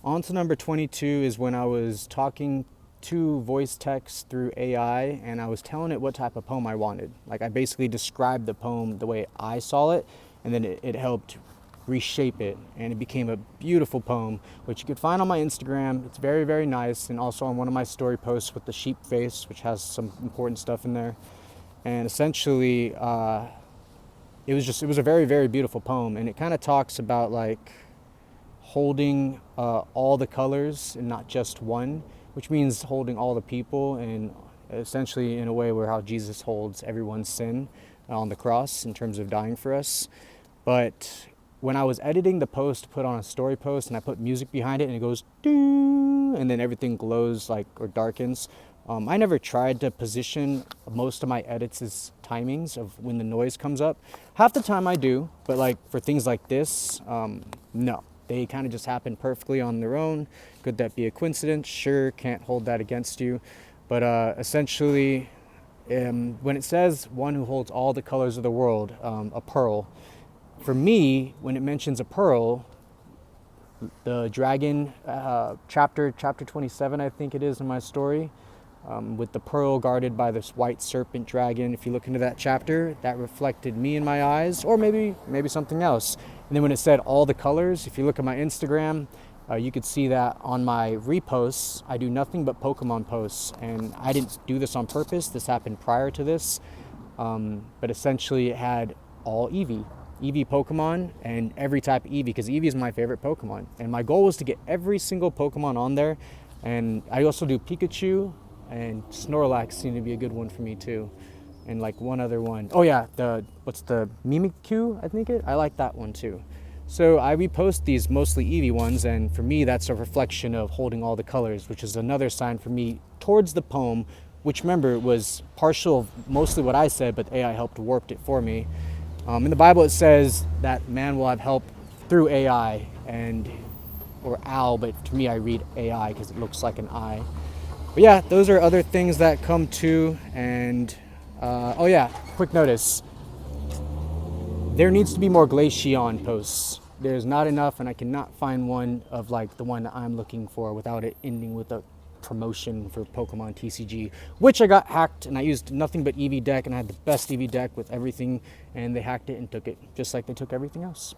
On to number 22 is when I was talking to voice text through AI and I was telling it what type of poem I wanted. Like I basically described the poem the way I saw it, and then it helped reshape it, and it became a beautiful poem, which you could find on my Instagram. It's very, very nice, and also on one of my story posts with the sheep face, which has some important stuff in there. And essentially, it was a very, very beautiful poem, and it kind of talks about like holding all the colors and not just one, which means holding all the people, and essentially in a way where how Jesus holds everyone's sin on the cross in terms of dying for us. But when I was editing the post to put on a story post and I put music behind it and it goes ding, and then everything glows like or darkens, I never tried to position most of my edits as timings of when the noise comes up. Half the time I do, but like for things like this, no. They kind of just happen perfectly on their own. Could that be a coincidence? Sure, can't hold that against you. But essentially, when it says one who holds all the colors of the world, a pearl, for me, when it mentions a pearl, the dragon, chapter 27, I think it is in my story, with the pearl guarded by this white serpent dragon. If you look into that chapter, that reflected me in my eyes, or maybe something else. And then when it said all the colors, if you look at my Instagram, you could see that on my reposts, I do nothing but Pokemon posts. And I didn't do this on purpose. This happened prior to this. But essentially it had all Eevee Pokemon and every type of Eevee, because Eevee is my favorite Pokemon. And my goal was to get every single Pokemon on there. And I also do Pikachu, and Snorlax seemed to be a good one for me too. And like one other one. Oh yeah, what's the Mimikyu, I think I like that one too. So I repost these mostly Eevee ones, and for me that's a reflection of holding all the colors, which is another sign for me towards the poem, which remember was partial of mostly what I said, but AI helped warped it for me. In the Bible it says that man will have help through AI, or owl, but to me I read AI because it looks like an eye. But yeah, those are other things that come to. And oh yeah, quick notice. There needs to be more Glaceon posts. There's not enough, and I cannot find one of like the one that I'm looking for without it ending with a promotion for Pokemon TCG, which I got hacked, and I used nothing but Eevee deck, and I had the best Eevee deck with everything, and they hacked it and took it, just like they took everything else.